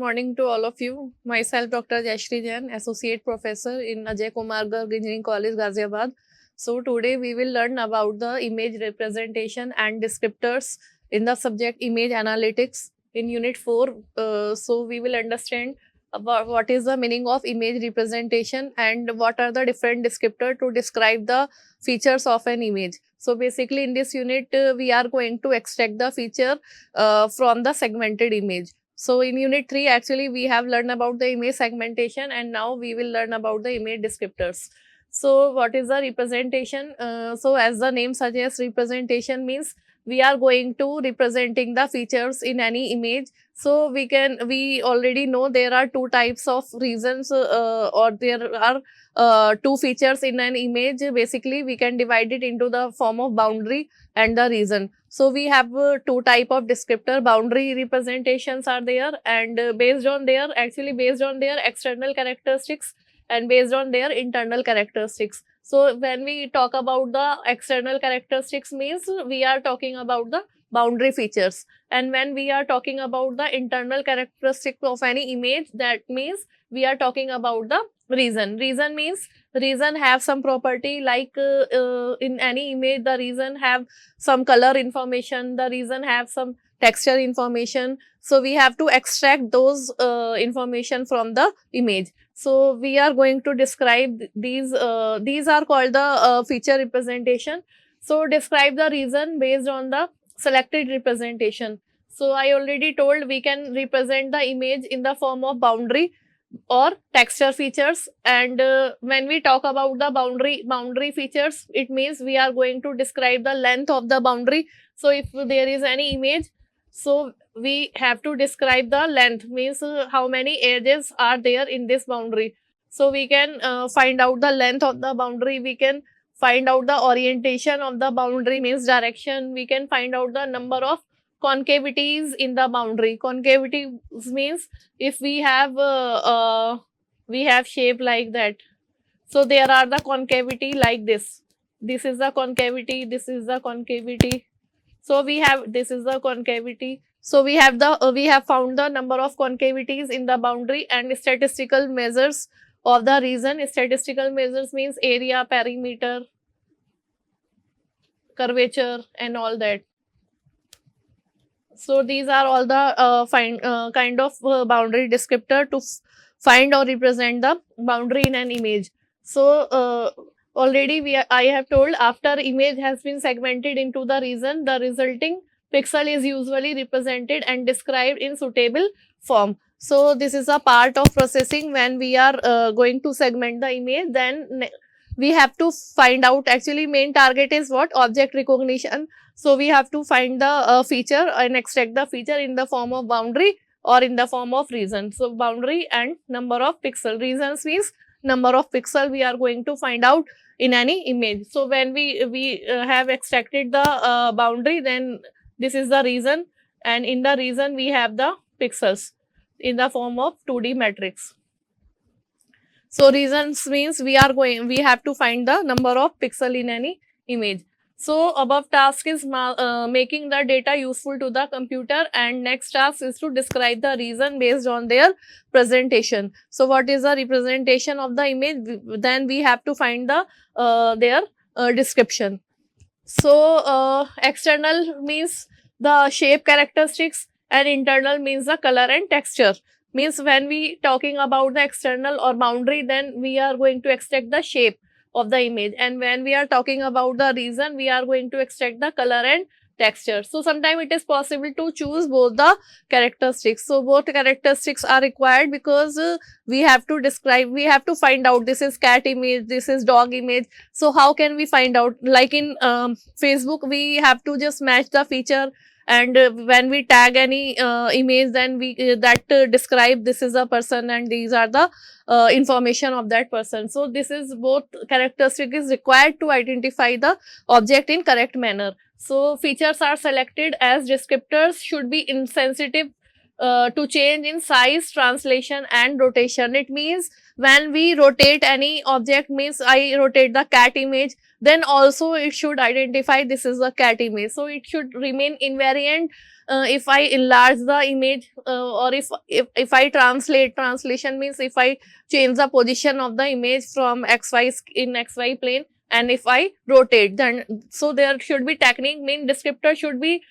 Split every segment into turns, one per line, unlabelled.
morning to all of you. Myself, Dr. Jayashree Jain, Associate Professor in Ajay Kumar Garg Engineering College, Ghaziabad. So today we will learn about the image representation and descriptors in the subject image analytics in Unit 4. So we will understand about what is the meaning of image representation and what are the different descriptors to describe the features of an image. So basically in this unit, we are going to extract the feature from the segmented image. So in unit 3, actually we have learned about the image segmentation, and now we will learn about the image descriptors. So what is the representation? So as the name suggests, representation means we are going to representing the features in any image. So we already know there are two types of reasons, or there are two features in an image. Basically we can divide it into the form of boundary and the reason. So we have two type of descriptor. Boundary representations are there, and based on their external characteristics and based on their internal characteristics. So when we talk about the external characteristics, means we are talking about the boundary features, and when we are talking about the internal characteristics of any image, that means we are talking about the reason. Reason means reason have some property, like in any image the reason have some color information, the reason have some texture information. So we have to extract those information from the image. So we are going to describe these are called the feature representation. So describe the reason based on the selected representation. So I already told we can represent the image in the form of boundary or texture features, and when we talk about the boundary features, it means we are going to describe the length of the boundary. So if there is any image, so we have to describe the length, means how many edges are there in this boundary. So we can find out the length of the boundary, we can find out the orientation of the boundary, means direction, we can find out the number of concavities in the boundary. Concavity means if we have shape like that, so there are the concavity like this. This is the concavity, this is the concavity. So we have, this is the concavity. So we have the we have found the number of concavities in the boundary and statistical measures of the region. Statistical measures means area, perimeter, curvature and all that. So these are all the kind of boundary descriptor to find or represent the boundary in an image. So already I have told, after image has been segmented into the region, the resulting pixel is usually represented and described in suitable form. So this is a part of processing. When we are going to segment the image, then we have to find out, actually main target is what? Object recognition. So we have to find the feature and extract the feature in the form of boundary or in the form of region. So boundary and number of pixel. Regions means number of pixel we are going to find out in any image. So when we have extracted the boundary, then this is the region, and in the region we have the pixels in the form of 2D matrix. So regions means we have to find the number of pixel in any image. So above task is making the data useful to the computer, and next task is to describe the reason based on their presentation. So what is the representation of the image? Then we have to find the their description. So external means the shape characteristics and internal means the color and texture. Means when we talking about the external or boundary, then we are going to extract the shape of the image, and when we are talking about the reason, we are going to extract the color and texture. So sometimes it is possible to choose both the characteristics. So both characteristics are required, because we have to describe, we have to find out, this is cat image, this is dog image. So how can we find out? Like in Facebook, we have to just match the feature, and when we tag any image, then we describe this is a person and these are the information of that person. So this is both characteristic is required to identify the object in correct manner. So features are selected as descriptors should be insensitive to change in size, translation and rotation. It means when we rotate any object, means I rotate the cat image, then also it should identify this is the cat image. So it should remain invariant if I enlarge the image, or if I translation means if I change the position of the image from xy in xy plane, and if I rotate, then so there should be technique, mean descriptor should be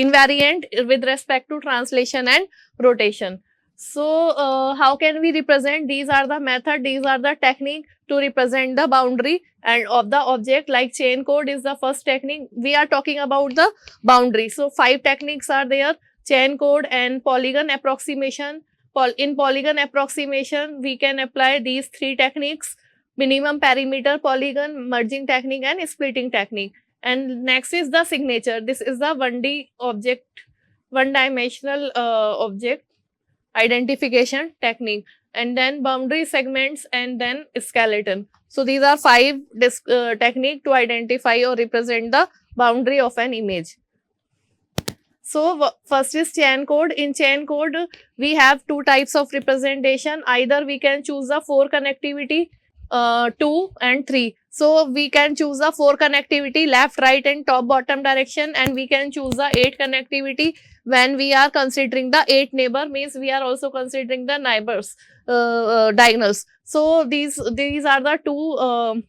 invariant with respect to translation and rotation. So how can we represent? These are the method, these are the technique to represent the boundary and of the object. Like chain code is the first technique. We are talking about the boundary. So 5 techniques are there: chain code and polygon approximation. In polygon approximation, we can apply these 3 techniques: minimum perimeter polygon, merging technique and splitting technique. And next is the signature. This is the 1D object, one dimensional object identification technique, and then boundary segments, and then skeleton. So these are 5 technique to identify or represent the boundary of an image. So first is chain code. In chain code, we have 2 types of representation. Either we can choose the 4 connectivity, 2 and 3. So we can choose the 4 connectivity, left, right and top, bottom direction, and we can choose the 8 connectivity when we are considering the 8 neighbor, means we are also considering the neighbors, diagonals. So these are the 2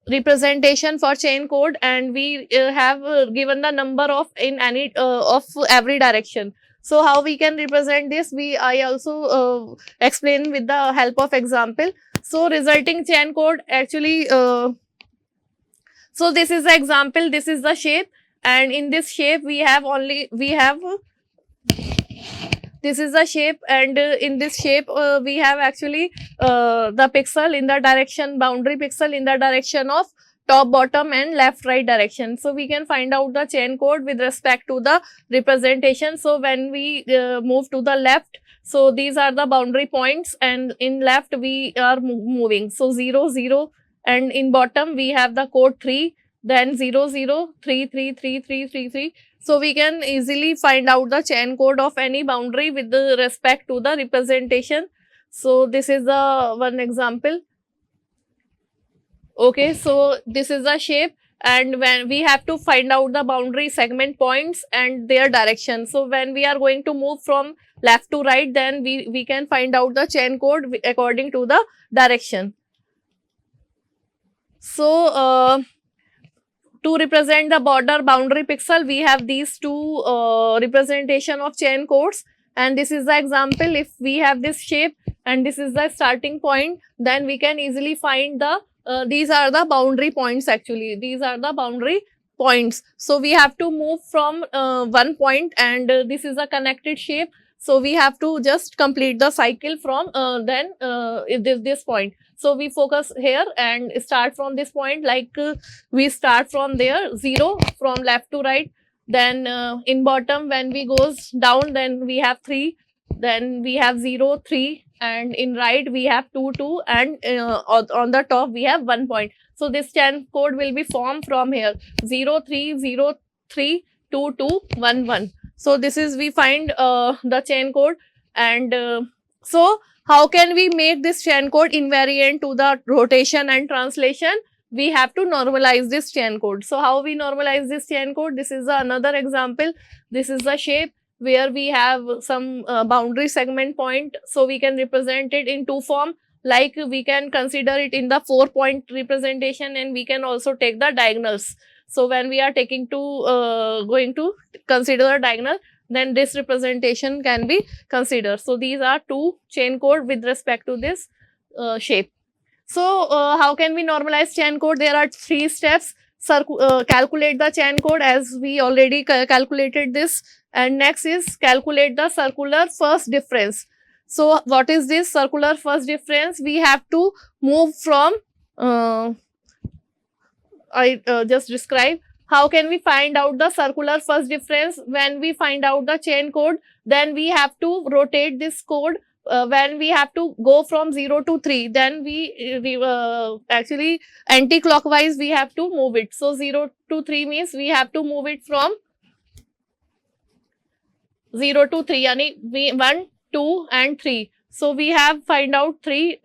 representation for chain code, and we have given the number of in any of every direction. So how we can represent this, I also explain with the help of example. So resulting chain code actually, so this is the example, this is the shape, and in this shape this is the shape, and in this shape we have actually the pixel in the direction, boundary pixel in the direction of top, bottom and left, right direction. So we can find out the chain code with respect to the representation. So when we move to the left, so these are the boundary points, and in left we are moving. So 0, 0, and in bottom we have the code 3, then 0, 0, 3, 3, 3, 3, 3, 3. So we can easily find out the chain code of any boundary with respect to the representation. So this is the one example. Okay, so this is the shape, and when we have to find out the boundary segment points and their direction. So when we are going to move from left to right, then we can find out the chain code according to the direction. So to represent the border boundary pixel, we have these 2 representation of chain codes, and this is the example. If we have this shape and this is the starting point, then we can easily find the these are the boundary points. Actually, these are the boundary points. So we have to move from one point, and this is a connected shape. So we have to just complete the cycle from this point. So we focus here and start from this point, like we start from there, 0 from left to right. Then in bottom, when we goes down, then we have 3, then we have 0, 3, and in right we have 2, 2, and on the top we have 1 point. So this chain code will be formed from here, 0, 3, 0, 3, 2, 2, 1, 1. So this is, we find the chain code. And so how can we make this chain code invariant to the rotation and translation? We have to normalize this chain code. So how we normalize this chain code? This is another example. This is the shape where we have some boundary segment point. So we can represent it in 2 form. Like we can consider it in the 4-point representation, and we can also take the diagonals. So when we are taking going to consider a diagonal, then this representation can be considered. So these are 2 chain code with respect to this shape. So how can we normalize chain code? There are 3 steps. Calculate the chain code, as we already calculated this. And next is calculate the circular first difference. So what is this circular first difference? We have to move from I just describe. How can we find out the circular first difference? When we find out the chain code, then we have to rotate this code. When we have to go from 0 to 3, then we actually anti-clockwise we have to move it. So 0 to 3 means we have to move it from 0 to 3, yani 1, 2 and 3. So we have find out 3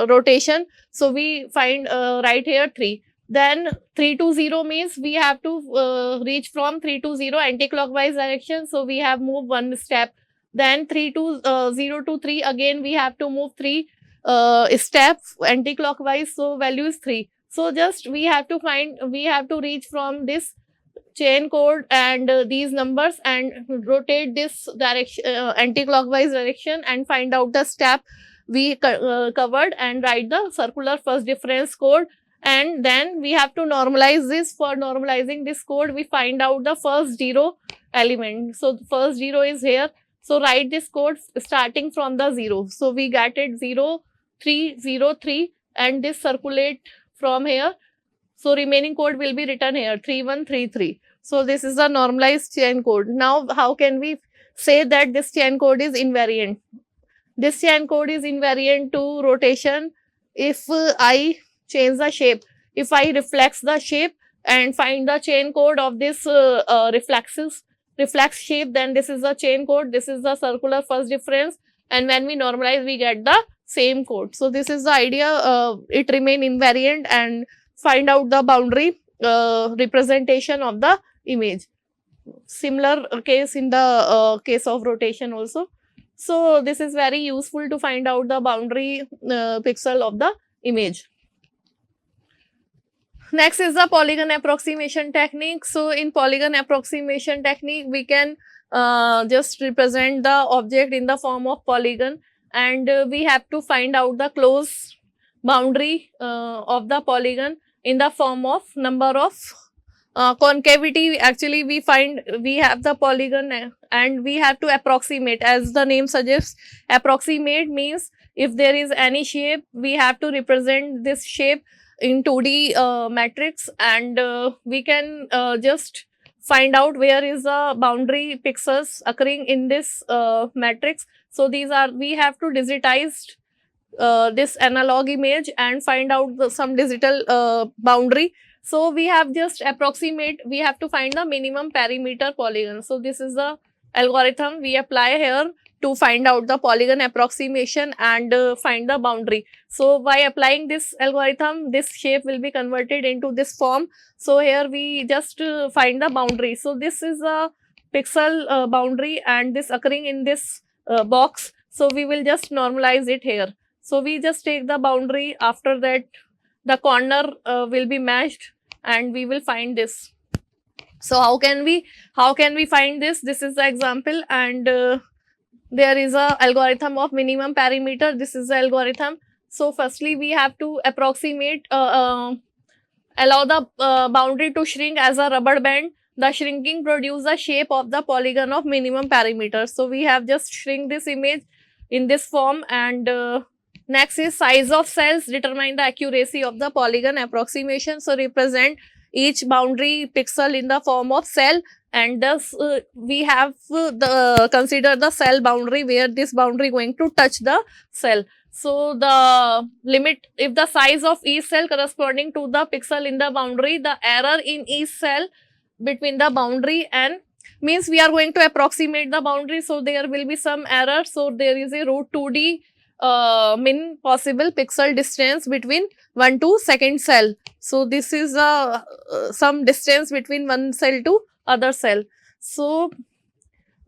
rotation. So we find right here 3. Then 3 to 0 means we have to reach from 3 to 0 anti-clockwise direction. So we have moved 1 step. Then 3 to 0 to 3, again we have to move 3 steps anti-clockwise. So value is 3. So just we have to reach from this chain code and these numbers and rotate this direction, anti-clockwise direction, and find out the step we covered and write the circular first difference code. And then we have to normalize this. For normalizing this code, we find out the first 0 element. So the first 0 is here. So write this code starting from the 0. So we get it 0 3 0 3, and this circulate from here. So remaining code will be written here 3 1 3 3. So this is the normalized chain code. Now how can we say that this chain code is invariant? This chain code is invariant to rotation if I change the shape. If I reflex the shape and find the chain code of this reflex shape, then this is the chain code. This is the circular first difference, and when we normalize, we get the same code. So this is the idea. It remain invariant and find out the boundary representation of the image. Similar case in the case of rotation also. So this is very useful to find out the boundary pixel of the image. Next is the polygon approximation technique. So in polygon approximation technique, we can just represent the object in the form of polygon, and we have to find out the close boundary of the polygon in the form of number of concavity. Actually, we have the polygon and we have to approximate, as the name suggests. Approximate means if there is any shape, we have to represent this shape in 2D matrix, and we can just find out where is the boundary pixels occurring in this matrix. So we have to digitize this analog image and find out some digital boundary. So we have just approximate, we have to find the minimum perimeter polygon. So this is the algorithm we apply here to find out the polygon approximation and find the boundary. So by applying this algorithm, this shape will be converted into this form. So here we just find the boundary. So this is a pixel boundary, and this occurring in this box. So we will just normalize it here. So we just take the boundary. After that, the corner will be matched, and we will find this. So how can we find this? This is the example, and there is a algorithm of minimum perimeter. This is the algorithm. So firstly, we have to approximate, allow the boundary to shrink as a rubber band. The shrinking produces the shape of the polygon of minimum perimeter. So we have just shrink this image in this form, and next is size of cells. Determine the accuracy of the polygon approximation. So represent each boundary pixel in the form of cell, and thus we have consider the cell boundary where this boundary going to touch the cell. So the limit, if the size of each cell corresponding to the pixel in the boundary, the error in each cell between the boundary and means we are going to approximate the boundary, so there will be some error. So there is a root 2D min possible pixel distance between one to second cell. So this is some distance between one cell to other cell. So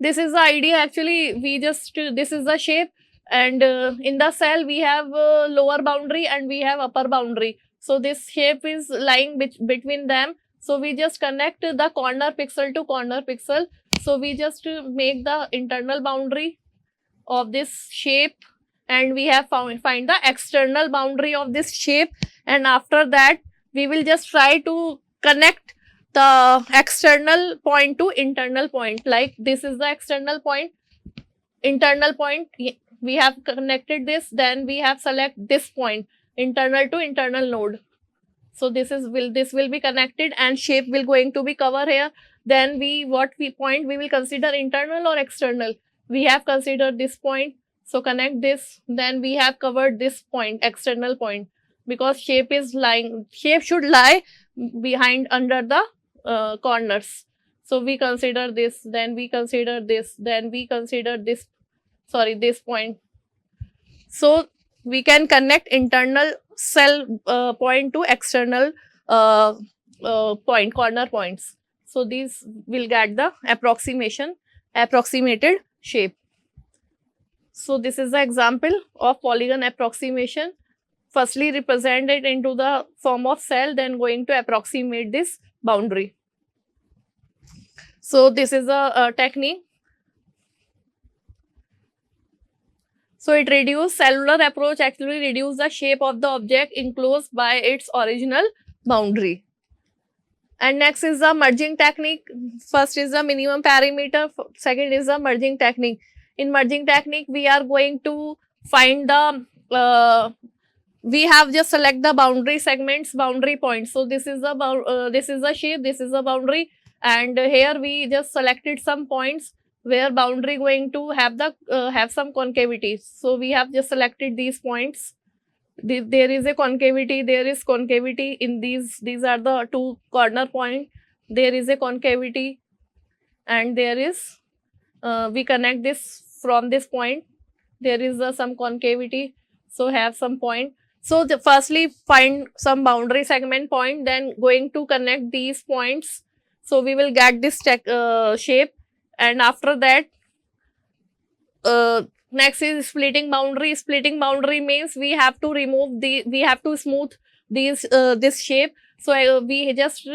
this is the idea. Actually, we just this is the shape, and in the cell we have lower boundary and we have upper boundary. So this shape is lying between them. So we just connect the corner pixel to corner pixel. So we just make the internal boundary of this shape, and we have find the external boundary of this shape, and after that we will just try to connect the external point to internal point. Like this is the external point, internal point, we have connected this, then we have select this point, internal to internal node. So this will be connected, and shape will going to be cover here. Then what point we will consider, internal or external? We have considered this point. So connect this, then we have covered this point, external point, because shape should lie behind under the corners. So we consider this, then we consider this, then we consider this, sorry, this point. So we can connect internal cell point to external point, corner points. So these will get the approximated shape. So this is the example of polygon approximation. Firstly represent it into the form of cell, then going to approximate this boundary. So this is a technique. So it reduces cellular approach actually reduce the shape of the object enclosed by its original boundary. And next is the merging technique. First is the minimum parameter, second is the merging technique. In merging technique, we are going to find the we have just select the boundary segments, boundary points. So this is the shape, this is the boundary, and here we just selected some points where boundary going to have the have some concavity. So we have just selected these points. There is a concavity, there is concavity in these are the two corner point. There is a concavity, and there is we connect this from this point. There is some concavity, so have some point. So firstly find some boundary segment point, then going to connect these points. So we will get this shape, and after that next is splitting boundary. Splitting boundary means we have to remove we have to smooth these this shape. So we just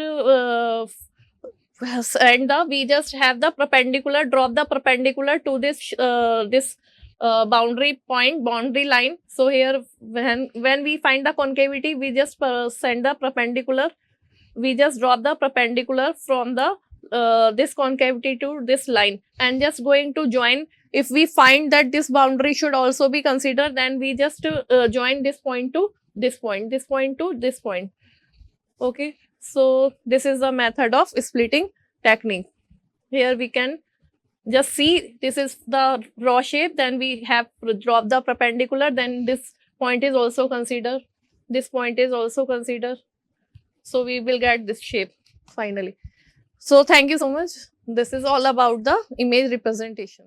and we just have the perpendicular, drop the perpendicular to this boundary point, boundary line. So here when we find the concavity, we just send the perpendicular, we just drop the perpendicular from the this concavity to this line, and just going to join. If we find that this boundary should also be considered, then we just join this point to this point, this point to this point. Okay, so this is the method of splitting technique. Here we can just see this is the raw shape, then we have drop the perpendicular, then this point is also considered, this point is also considered. So we will get this shape finally. So thank you so much. This is all about the image representation.